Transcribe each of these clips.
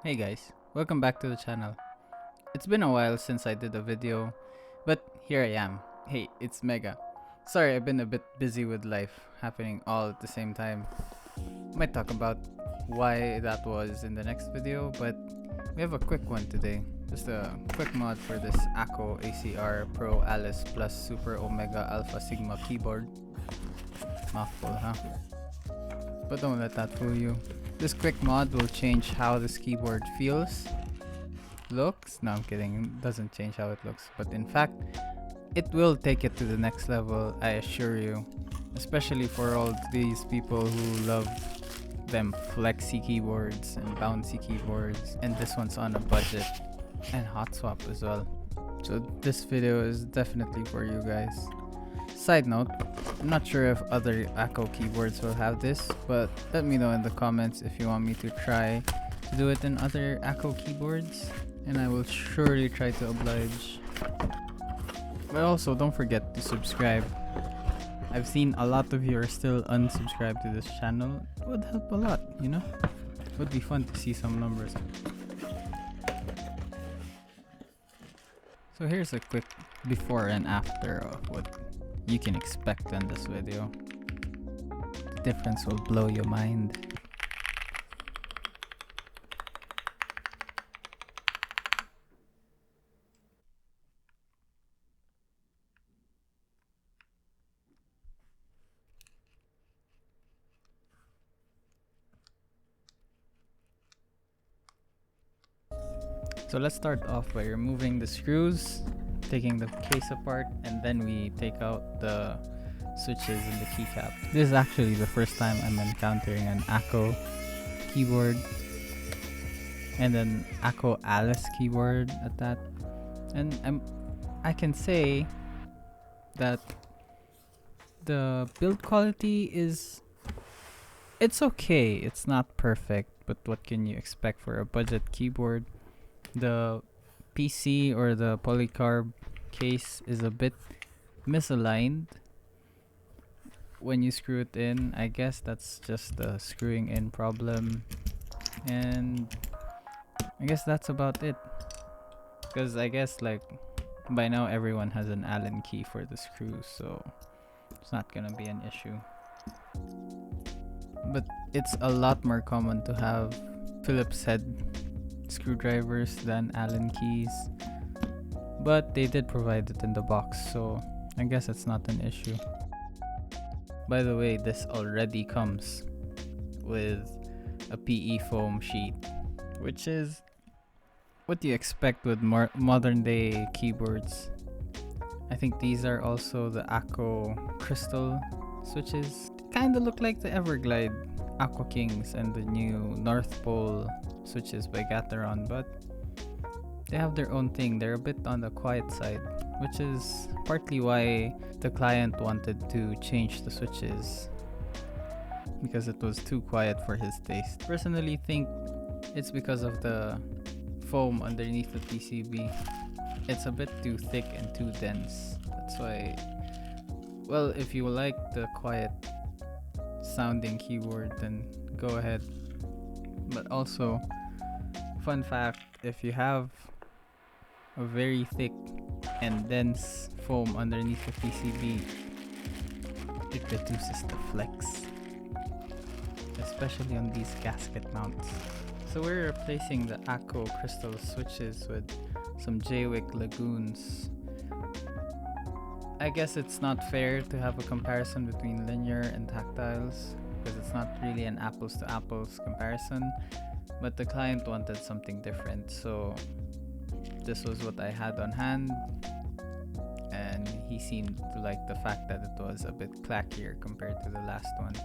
Hey guys, welcome back to the channel. It's been a while since I did a video, but here I am. Hey, it's Mega. Sorry, I've been a bit busy with life happening all at the same time. Might talk about why that was in the next video, but we have a quick one today. Just a quick mod for this Akko ACR Pro Alice Plus Super Omega Alpha Sigma keyboard. Mouthful, huh? But don't let that fool you. This quick mod will change how this keyboard feels, looks. No, I'm kidding. It doesn't change how it looks. But in fact, it will take it to the next level, I assure you. Especially for all these people who love them flexy keyboards and bouncy keyboards. And this one's on a budget. And hot swap as well. So this video is definitely for you guys. Side note, I'm not sure if other Akko keyboards will have this, but let me know in the comments if you want me to try to do it in other Akko keyboards, and I will surely try to oblige. But also, don't forget to subscribe. I've seen a lot of you are still unsubscribed to this channel. It would help a lot, you know? It would be fun to see some numbers. So here's a quick before and after of what you can expect in this video. The difference will blow your mind. So let's start off by removing the screws, taking the case apart, and then we take out the switches and the keycap. This is actually the first time I'm encountering an Akko keyboard and an Akko Alice keyboard at that. And I can say that the build quality it's okay. It's not perfect, but what can you expect for a budget keyboard? The PC or the polycarb case is a bit misaligned when you screw it in. I guess that's just the screwing in problem, and I guess that's about it, because I guess like by now everyone has an Allen key for the screws, so it's not gonna be an issue. But it's a lot more common to have Phillips head screwdrivers than Allen keys, but they did provide it in the box, so I guess it's not an issue. By the way, this already comes with a PE foam sheet, which is what you expect with modern day keyboards. I think these are also the Akko crystal switches. Kinda look like the Everglide Akko Kings and the new North Pole switches by Gateron, but they have their own thing. They're a bit on the quiet side, which is partly why the client wanted to change the switches, because it was too quiet for his taste. Personally think it's because of the foam underneath the PCB. It's a bit too thick and too dense. That's why, well, if you like the quiet sounding keyboard, then go ahead. But also, fun fact, if you have a very thick and dense foam underneath the PCB, it reduces the flex, especially on these gasket mounts. So we're replacing the Akko crystal switches with some JWick Lagoons. I guess it's not fair to have a comparison between linear and tactiles, because it's not really an apples to apples comparison, but the client wanted something different, so this was what I had on hand, and he seemed to like the fact that it was a bit clackier compared to the last one.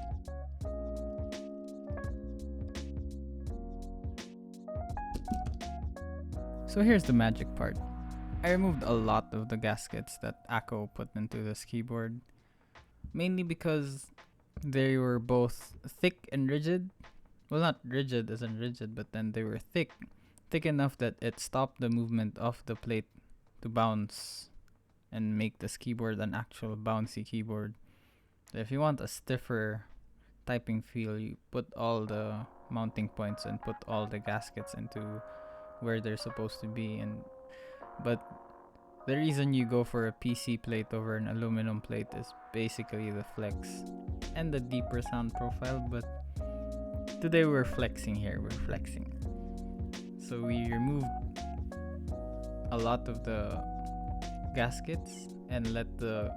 So here's the magic part. I removed a lot of the gaskets that Akko put into this keyboard, mainly because they were both thick and rigid. Well, not rigid as in rigid, but then they were thick enough that it stopped the movement of the plate to bounce and make this keyboard an actual bouncy keyboard. So if you want a stiffer typing feel. You put all the mounting points and put all the gaskets into where they're supposed to be, but the reason you go for a PC plate over an aluminum plate is basically the flex and the deeper sound profile. But today we're flexing here. We're flexing. So we removed a lot of the gaskets and let the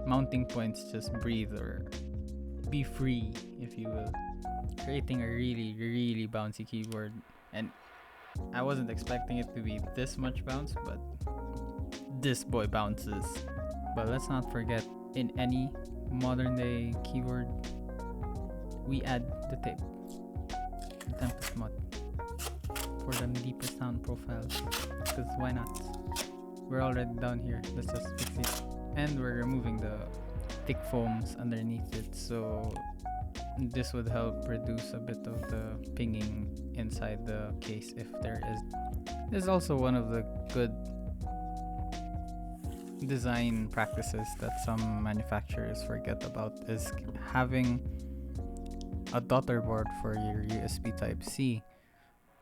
mounting points just breathe or be free, if you will, creating a really, really bouncy keyboard. And I wasn't expecting it to be this much bounce, but this boy bounces. But let's not forget, in any modern day keyboard, we add the tape, the Tempest mod, for them deeper sound profiles. Because why not? We're already down here. Let's just fix it. And we're removing the thick foams underneath it, so this would help reduce a bit of the pinging inside the case if there is. This is also one of the good design practices that some manufacturers forget about, is having a daughter board for your USB Type-C.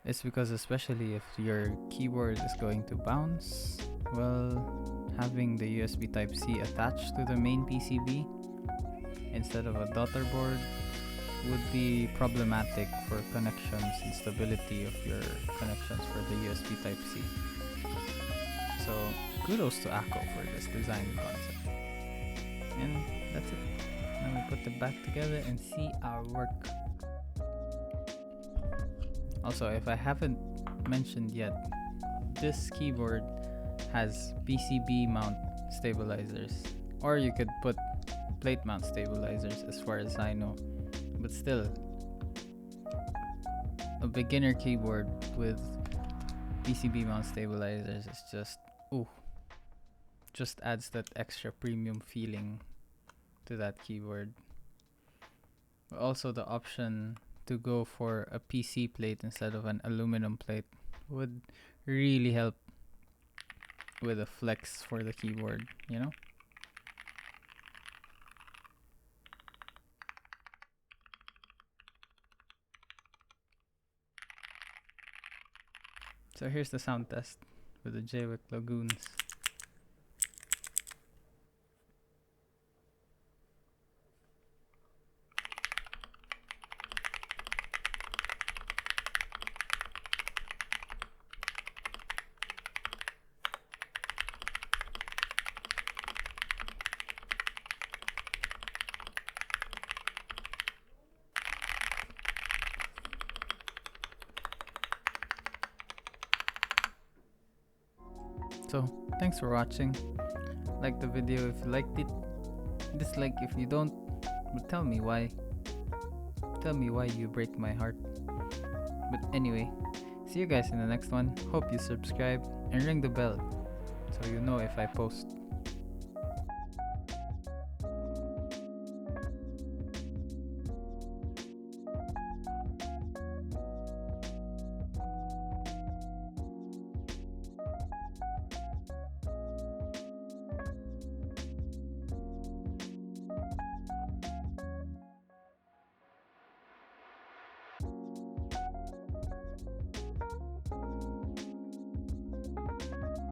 It's because, especially if your keyboard is going to bounce, well, having the USB Type-C attached to the main PCB instead of a daughter board would be problematic for connections and stability of your connections for the USB Type-C. So kudos to Akko for this design concept. And that's it. Now we put it back together and see our work. Also, if I haven't mentioned yet, this keyboard has PCB mount stabilizers, or you could put plate mount stabilizers as far as I know. But still, a beginner keyboard with PCB mount stabilizers is just adds that extra premium feeling to that keyboard. Also, the option to go for a PC plate instead of an aluminum plate would really help with a flex for the keyboard, you know? So here's the sound test with the JWick Lagoons. So thanks for watching. Like the video if you liked it. Dislike if you don't. But tell me why. Tell me why you break my heart. But anyway, see you guys in the next one. Hope you subscribe and ring the bell so you know if I post.